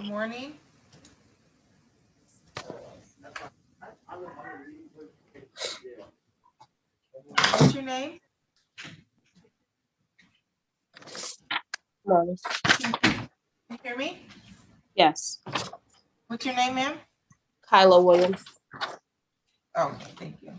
morning. What's your name? Morning. Can you hear me? Yes. What's your name, ma'am? Kyla Williams. Oh, thank you.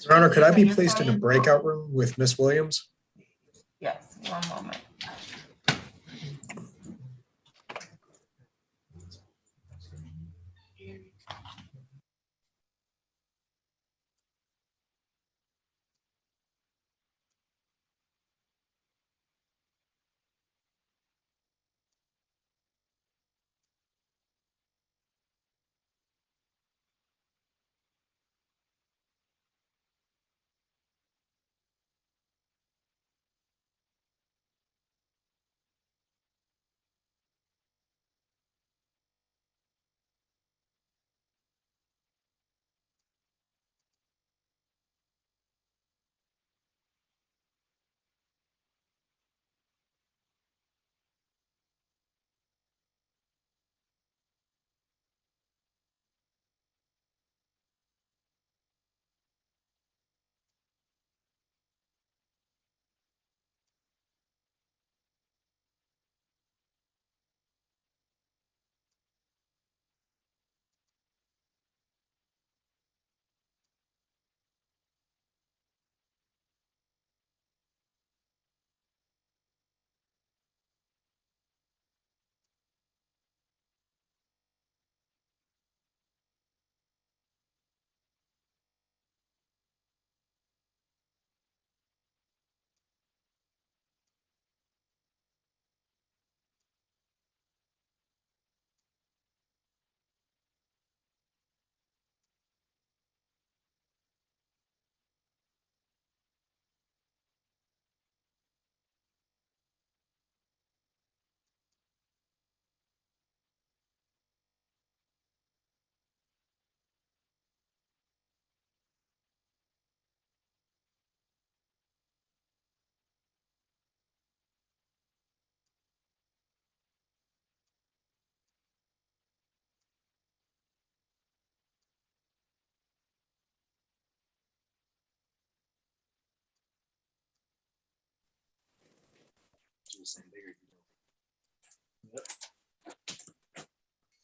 Your Honor, could I be placed in a breakout room with Miss Williams? Yes, one moment.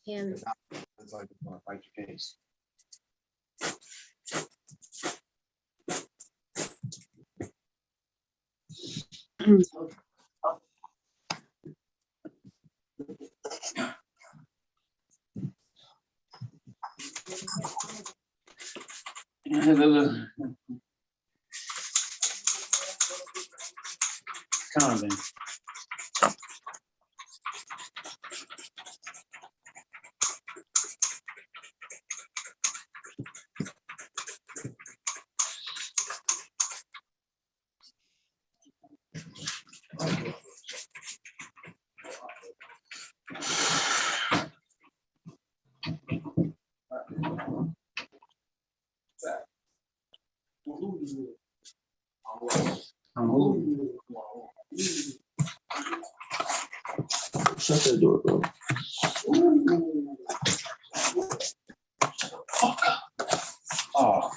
And It's like, you want to fight your case. Come on, then. Shut that door, bro. Oh.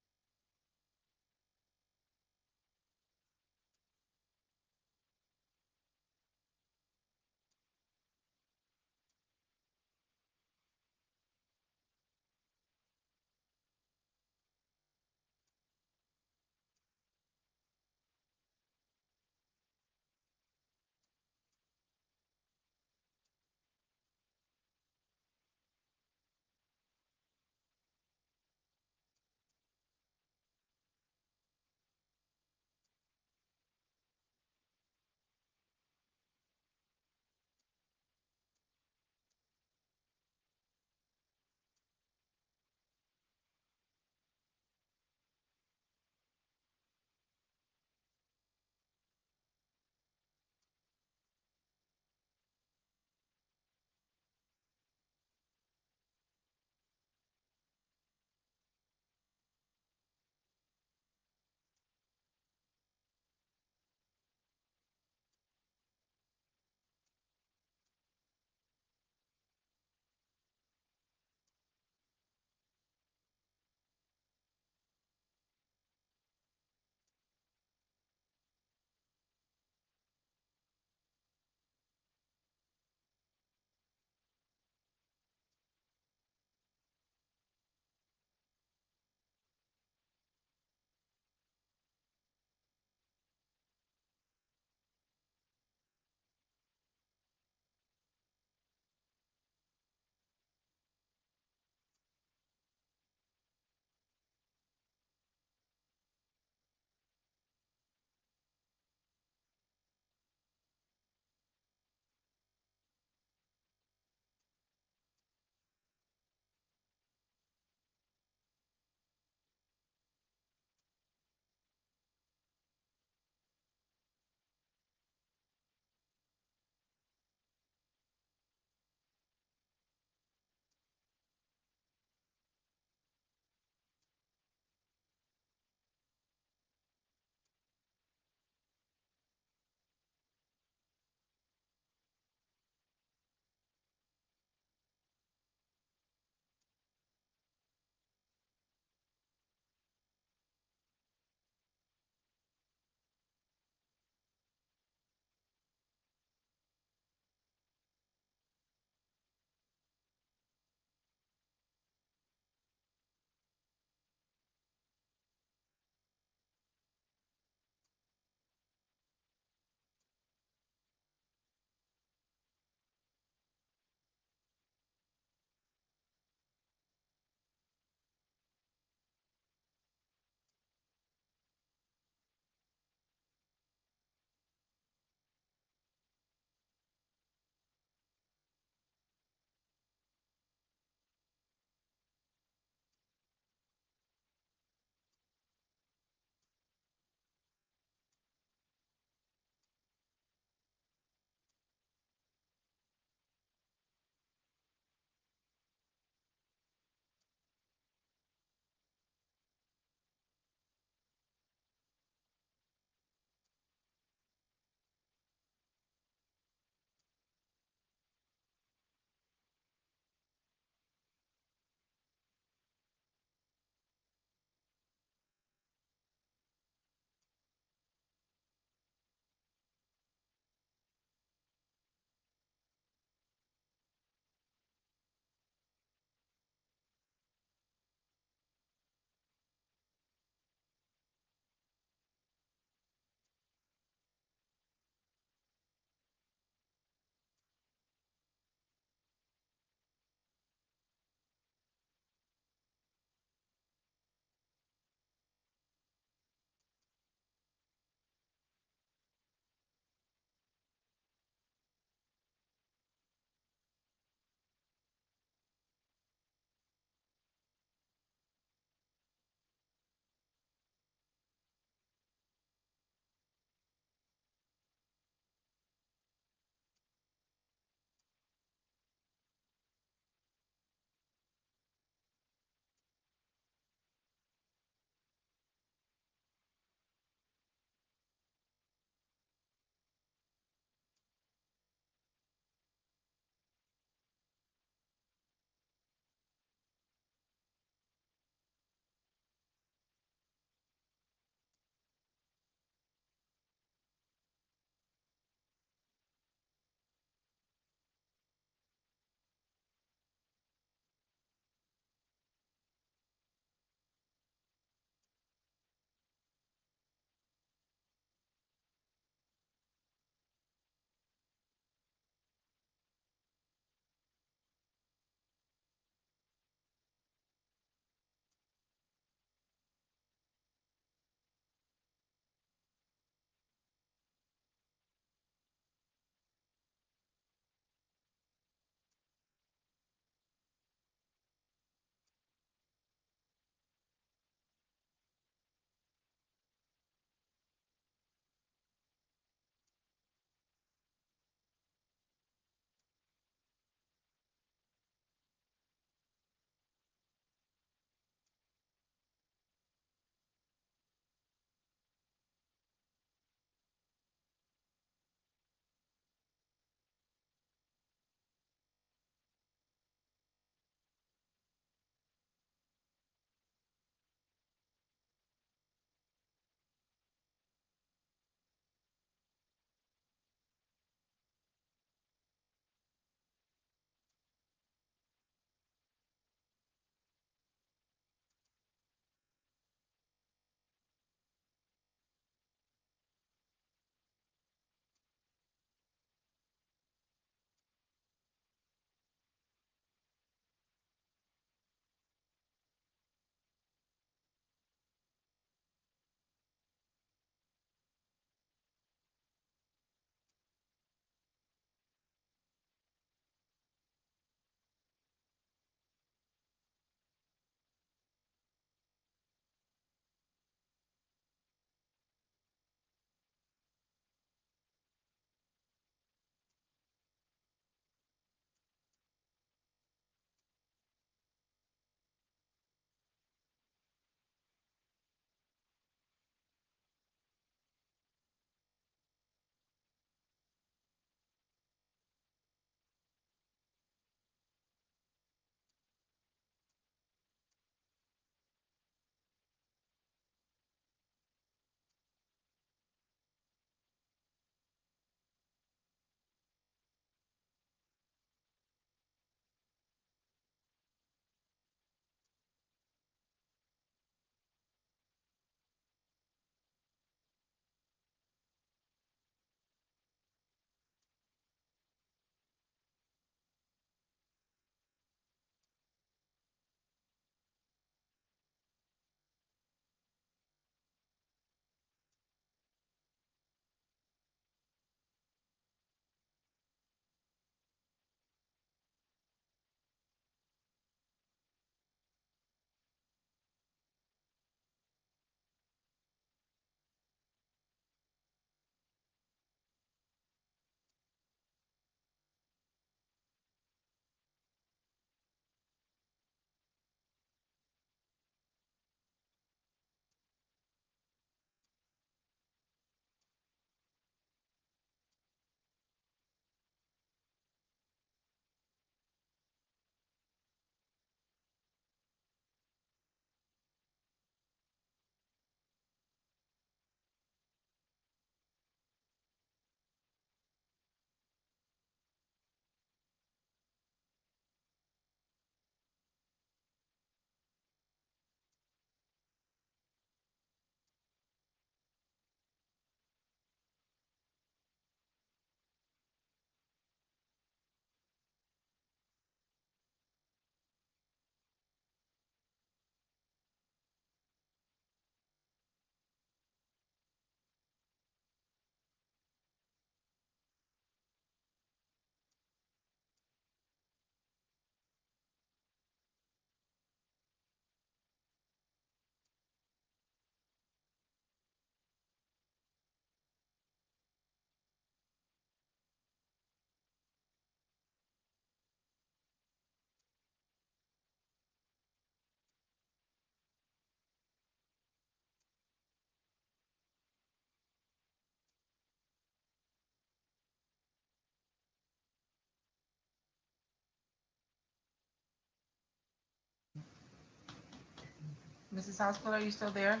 Mrs. Hospital, are you still there?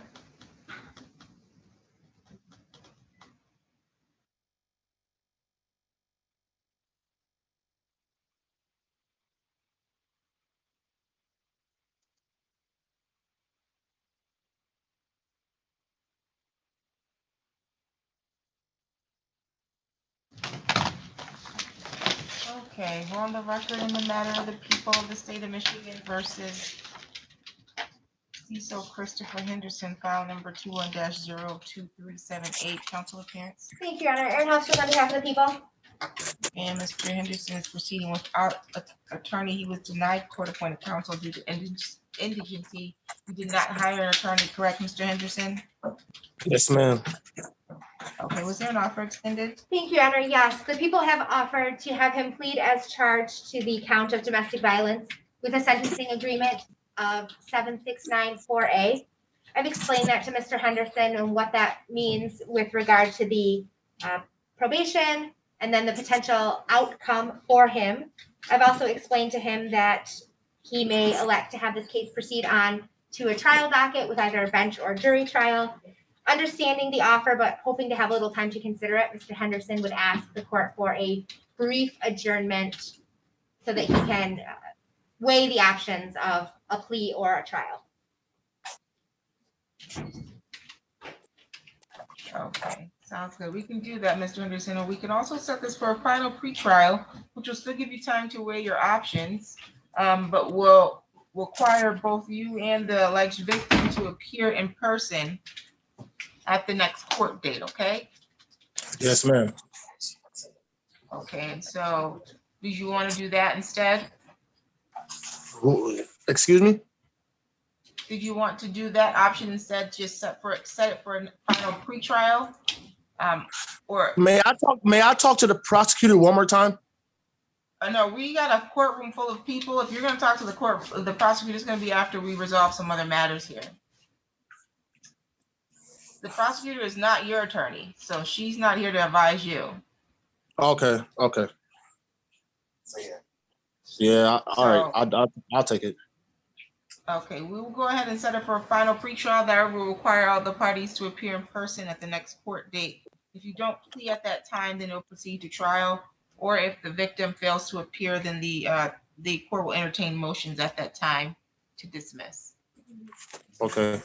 Okay, we're on the record in the matter of the people of the state of Michigan versus Cecil Christopher Henderson, file number 21-02378. Council appearance. Thank you, Your Honor. Erin Hofstad on behalf of the people. And Mr. Henderson is proceeding without an attorney. He was denied court-appointed counsel due to indigency. You did not hire an attorney, correct, Mr. Henderson? Yes, ma'am. Okay, was there an offer extended? Thank you, Your Honor. Yes, the people have offered to have him plead as charged to the count of domestic violence with a sentencing agreement of 7694A. I've explained that to Mr. Henderson and what that means with regard to the probation and then the potential outcome for him. I've also explained to him that he may elect to have this case proceed on to a trial docket with either a bench or jury trial. Understanding the offer, but hoping to have a little time to consider it, Mr. Henderson would ask the court for a brief adjournment so that he can weigh the options of a plea or a trial. Okay, sounds good. We can do that, Mr. Henderson, or we can also set this for a final pretrial, which will still give you time to weigh your options, but will require both you and the alleged victim to appear in person at the next court date, okay? Yes, ma'am. Okay, and so do you want to do that instead? Excuse me? Did you want to do that option instead, just set it for a final pretrial? Or May I talk to the prosecutor one more time? no, we got a courtroom full of people. If you're going to talk to the prosecutor's going to be after we resolve some other matters here. The prosecutor is not your attorney, so she's not here to advise you. Okay. Yeah, all right. I'll take it. Okay, we will go ahead and set it for a final pretrial that will require all the parties to appear in person at the next court date. If you don't plea at that time, then it'll proceed to trial. Or if the victim fails to appear, then the court will entertain motions at that time to dismiss. Okay.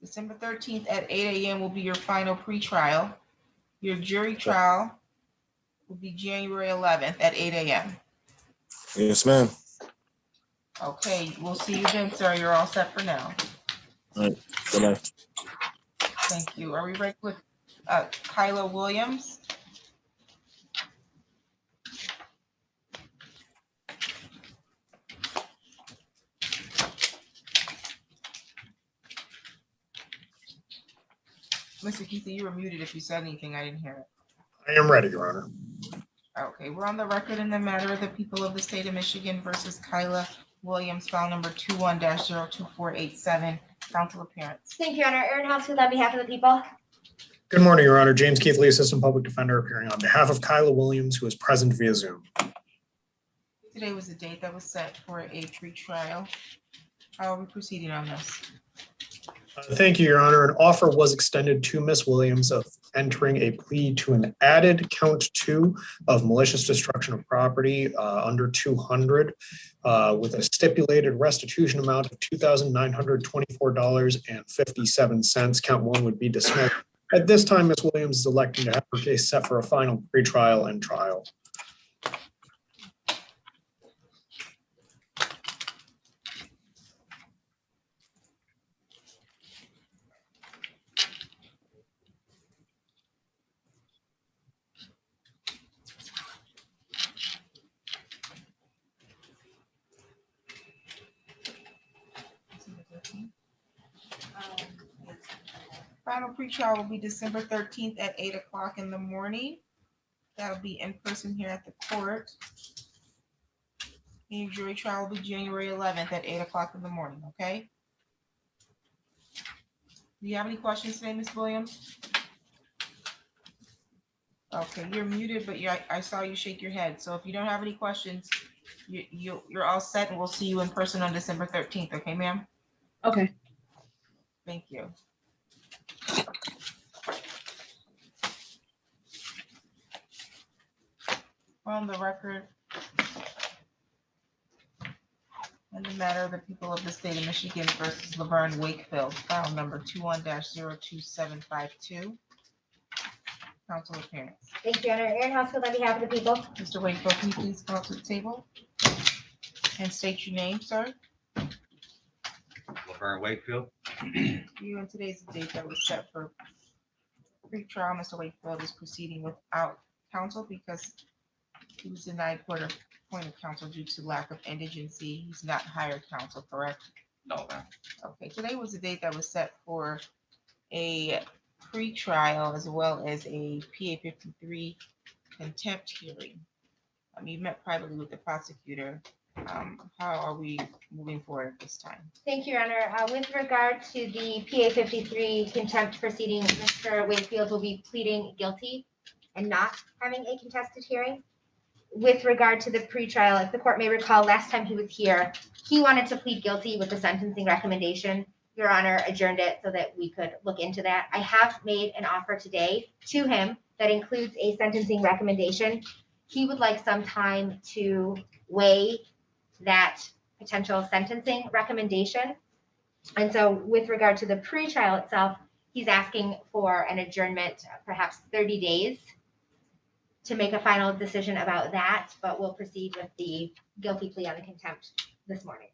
December 13th at 8 a.m. will be your final pretrial. Your jury trial will be January 11th at 8 a.m. Yes, ma'am. Okay, we'll see you then, sir. You're all set for now. All right. Good night. Thank you. Are we ready with Kyla Williams? Mr. Keithy, you were muted. If you said anything, I didn't hear it. I am ready, Your Honor. Okay, we're on the record in the matter of the people of the state of Michigan versus Kyla Williams, file number 21-02487. Council appearance. Thank you, Your Honor. Erin Hofstad on behalf of the people. Good morning, Your Honor. James Keithley, Assistant Public Defender, appearing on behalf of Kyla Williams, who is present via Zoom. Today was the date that was set for a pretrial. How are we proceeding on this? Thank you, Your Honor. An offer was extended to Ms. Williams of entering a plea to an added count 2 of malicious destruction of property under 200 with a stipulated restitution amount of $2,924.57. Count 1 would be dismissed. At this time, Ms. Williams is electing to have her case set for a final pretrial and trial. Final pretrial will be December 13th at 8 o'clock in the morning. That'll be in person here at the court. And your jury trial will be January 11th at 8 o'clock in the morning, okay? Do you have any questions today, Ms. Williams? Okay, you're muted, but I saw you shake your head. So if you don't have any questions, You're all set, and we'll see you in person on December 13th. Okay, ma'am? Okay. Thank you. On the record, in the matter of the people of the state of Michigan versus Laverne Wakefield, file number 21-02752. Council appearance. Thank you, Your Honor. Aaron Housefield on behalf of the people. Mr. Wakefield, can you please come up to the table and state your name, sir? Laverne Wakefield. You, and today's the date that was set for pre-trial. Mr. Wakefield is proceeding without counsel because he was denied appointed counsel due to lack of indigency. He's not hired counsel, correct? No, ma'am. Okay, today was the date that was set for a pre-trial as well as a PA 53 contempt hearing. You met privately with the prosecutor. How are we moving forward at this time? Thank you, Your Honor. With regard to the PA 53 contempt proceeding, Mr. Wakefield will be pleading guilty and not having a contested hearing. With regard to the pretrial, if the court may recall, last time he was here, he wanted to plead guilty with the sentencing recommendation. Your Honor adjourned it so that we could look into that. I have made an offer today to him that includes a sentencing recommendation. He would like some time to weigh that potential sentencing recommendation. And so with regard to the pretrial itself, he's asking for an adjournment, perhaps 30 days to make a final decision about that, but we'll proceed with the guilty plea on the contempt this morning.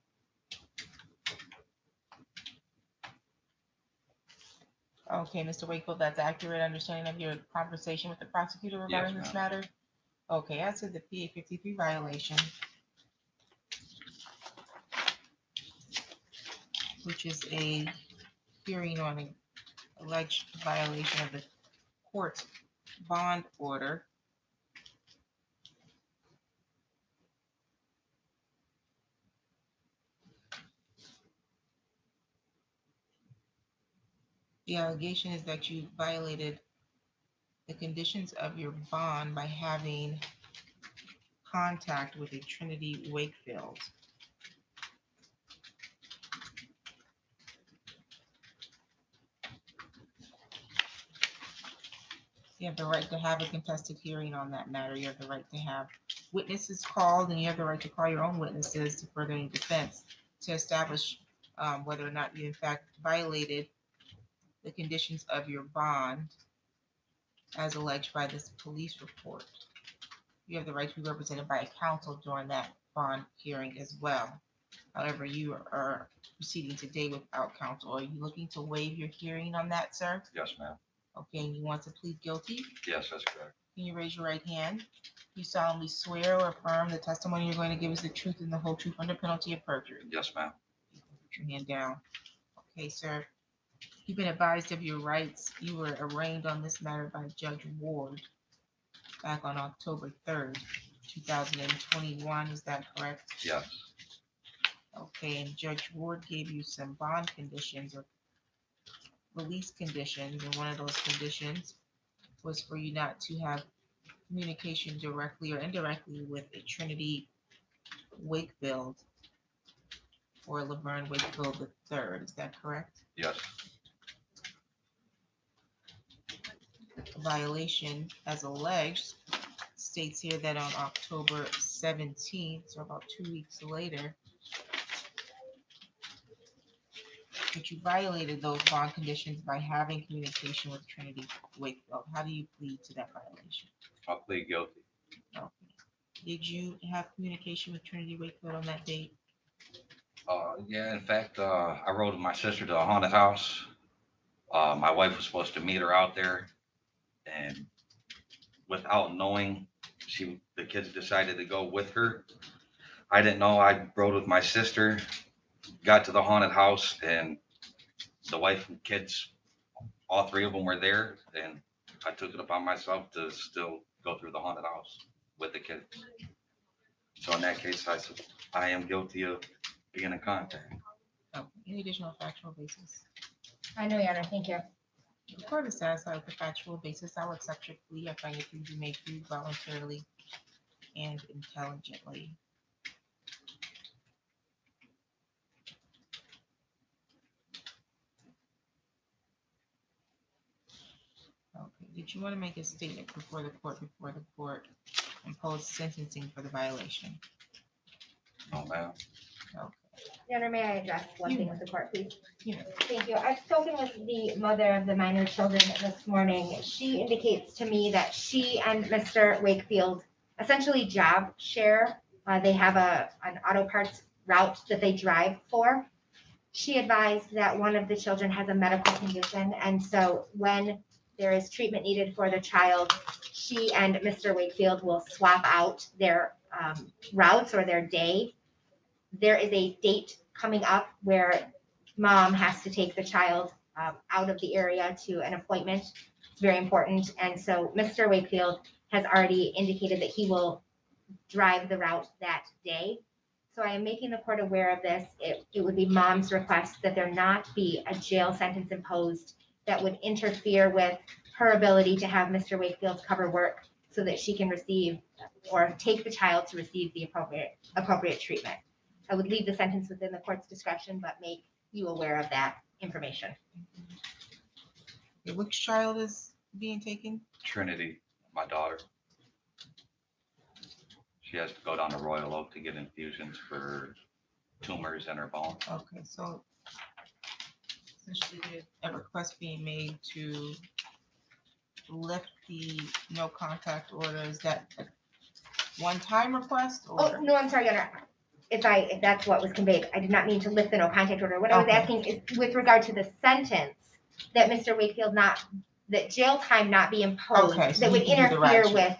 Okay, Mr. Wakefield, that's accurate understanding of your conversation with the prosecutor regarding Yes, this ma'am. matter? Okay, as to the PA 53 violation, which is a hearing on an alleged violation of the court's bond order. The allegation is that you violated the conditions of your bond by having contact with a Trinity Wakefield. You have the right to have a contested hearing on that matter. You have the right to have witnesses called, and you have the right to call your own witnesses to further any defense to establish whether or not you in fact violated the conditions of your bond as alleged by this police report. You have the right to be represented by a counsel during that bond hearing as well. However, you are proceeding today without counsel. Are you looking to waive your hearing on that, sir? Yes, ma'am. Okay, and you want to plead guilty? Yes, that's correct. Can you raise your right hand? You solemnly swear or affirm the testimony you're going to give is the truth and the whole truth under penalty of perjury? Yes, ma'am. Put your hand down. Okay, sir. You've been advised of your rights. You were arraigned on this matter by Judge Ward back on October 3rd, 2021. Is that correct? Yes. Okay, and Judge Ward gave you some bond conditions or release conditions, and one of those conditions was for you not to have communication directly or indirectly with a Trinity Wakefield or Laverne Wakefield III. Is that correct? Yes. The violation, as alleged, states here that on October 17th, so about 2 weeks later, that you violated those bond conditions by having communication with Trinity Wakefield. How do you plead to that violation? I'll plead guilty. Okay. Did you have communication with Trinity Wakefield on that date? Yeah, in fact, I rode with my sister to a haunted house. My wife was supposed to meet her out there, and without knowing, the kids decided to go with her. I didn't know. I rode with my sister, got to the haunted house, and the wife and kids, all three of them were there, and I took it upon myself to still go through the haunted house with the kids. So in that case, I am guilty of being in contact. Oh, any additional factual basis? I know, Your Honor. Thank you. The court is satisfied with the factual basis. I will accept your plea. I find your plea to be made free voluntarily and intelligently. Did you want to make a statement before the court impose sentencing for the violation? No, ma'am. Okay. Your Honor, may I address one thing with the court, please? Yeah. Thank you. I've spoken with the mother of the minor children this morning. She indicates to me that she and Mr. Wakefield essentially job share. They have an auto parts route that they drive for. She advised that one of the children has a medical condition, and so when there is treatment needed for the child, she and Mr. Wakefield will swap out their routes or their day. There is a date coming up where mom has to take the child out of the area to an appointment. It's very important. And so Mr. Wakefield has already indicated that he will drive the route that day. So I am making the court aware of this. It would be mom's request that there not be a jail sentence imposed that would interfere with her ability to have Mr. Wakefield's cover work so that she can receive or take the child to receive the appropriate treatment. I would leave the sentence within the court's discretion, but make you aware of that information. Okay, which child is being taken? Trinity, my daughter. She has to go down to Royal Oak to get infusions for tumors in her bone. Okay, so essentially there's a request being made to lift the no contact order. Is that a one-time request Oh, or? no, I'm sorry, Your Honor. If that's what was conveyed, I did not mean to lift the no contact order. What I was Okay. asking is with regard to the sentence that Mr. Wakefield that jail time not be imposed, Okay, so that he would can do the interfere ratchet. with,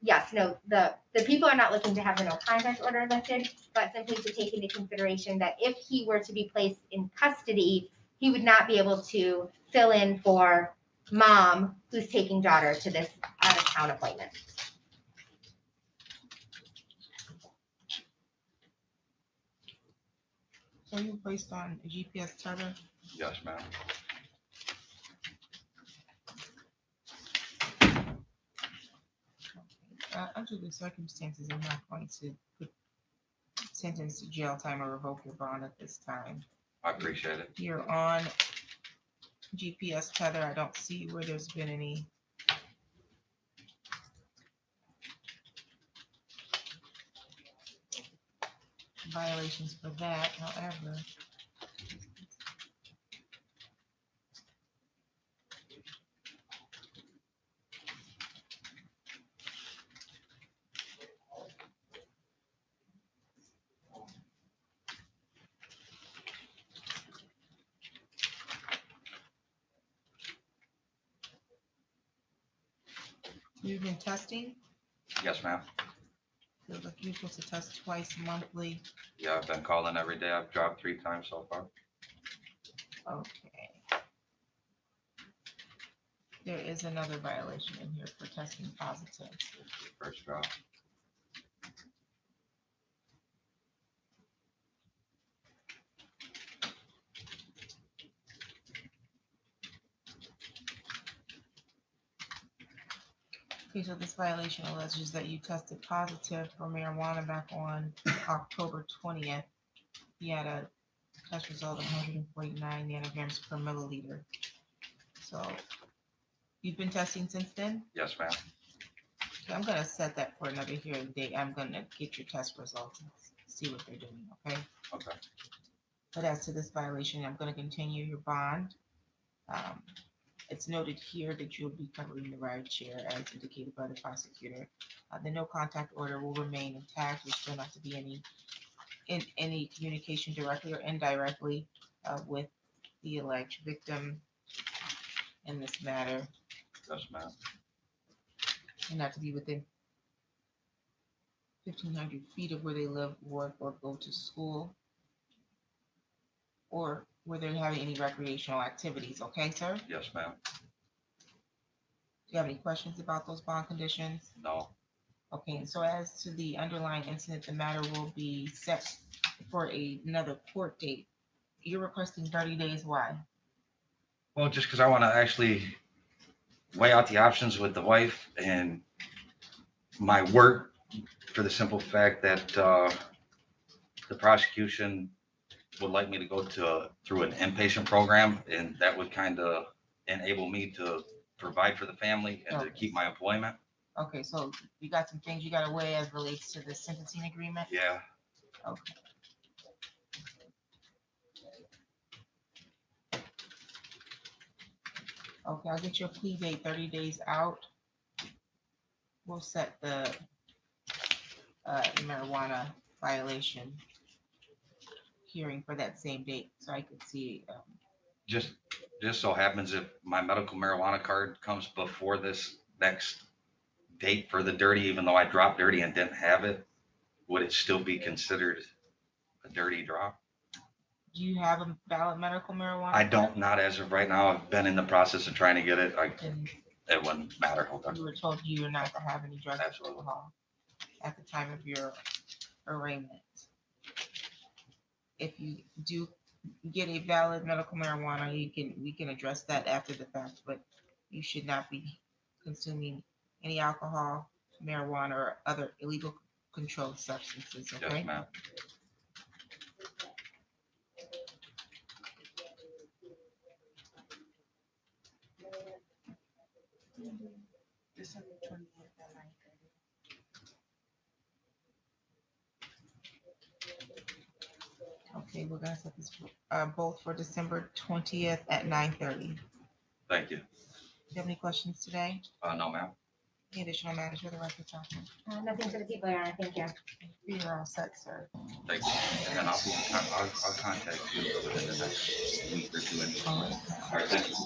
yes, no, the people are not looking to have the no contact order lifted, but simply to take into consideration that if he were to be placed in custody, he would not be able to fill in for mom who's taking daughter to this out of town appointment. So you placed on a GPS tether? Yes, ma'am. Under the circumstances, I'm not going to put sentence to jail time or revoke your bond at this time. I appreciate it. You're on GPS tether. I don't see where there's been any violations for that, however. You've been testing? Yes, ma'am. Feels like you're supposed to test twice monthly. Yeah, I've been calling every day. I've dropped 3 times so far. Okay. There is another violation in here for testing positive. First drop. Okay, so this violation alleges that you tested positive for marijuana back on October 20th. You had a test result of 149 nanograms per milliliter. So you've been testing since then? Yes, ma'am. Okay, I'm gonna set that for another hearing date. I'm gonna get your test results and see what they're doing, okay? Okay. But as to this violation, I'm gonna continue your bond. It's noted here that you'll be covering the ride share as indicated by the prosecutor. The no contact order will remain intact. There's still not to be any communication directly or indirectly with the alleged victim in this matter, Yes, ma'am. and not to be within 1,500 feet of where they live, work, or go to school, or where they're having any recreational activities. Okay, sir? Do Yes, ma'am. you have any questions about those bond conditions? No. Okay, and so as to the underlying incident, the matter will be set for another court date. You're requesting 30 days. Why? Well, just because I want to actually weigh out the options with the wife and my work, for the simple fact that the prosecution would like me to go through an inpatient program, and that would kind of enable me to provide for the family and to keep my employment. Okay, so you got some things you gotta weigh as relates to the sentencing agreement? Yeah, Okay. Okay, I'll get your plea date 30 days out. We'll set the marijuana violation hearing for that same date, so I could see. just so happens if my medical marijuana card comes before this next date for the dirty, even though I dropped dirty and didn't have it, would it still be considered a dirty drop? Do you have a valid medical marijuana? I don't, not as of right now. I've been in the process of trying to get it. And It wouldn't matter. Hold on. you were told you were not to have any drugs or Absolutely. alcohol at the time of your arraignment. If you do get a valid medical marijuana, we can address that after the fact, but you should not be consuming any alcohol, marijuana, or other illegal controlled substances, okay? Yes, ma'am. December 20th at 9:30. Okay, we're gonna set this both for December 20th at 9:30. Thank you. Do you have any questions today? No, ma'am. Any additional matters for the record, Johnson? Nothing for the people, Your Honor. Thank you. You're all set, sir. Thank you. And I'll contact you within the next week or two. All right. All right, thank you.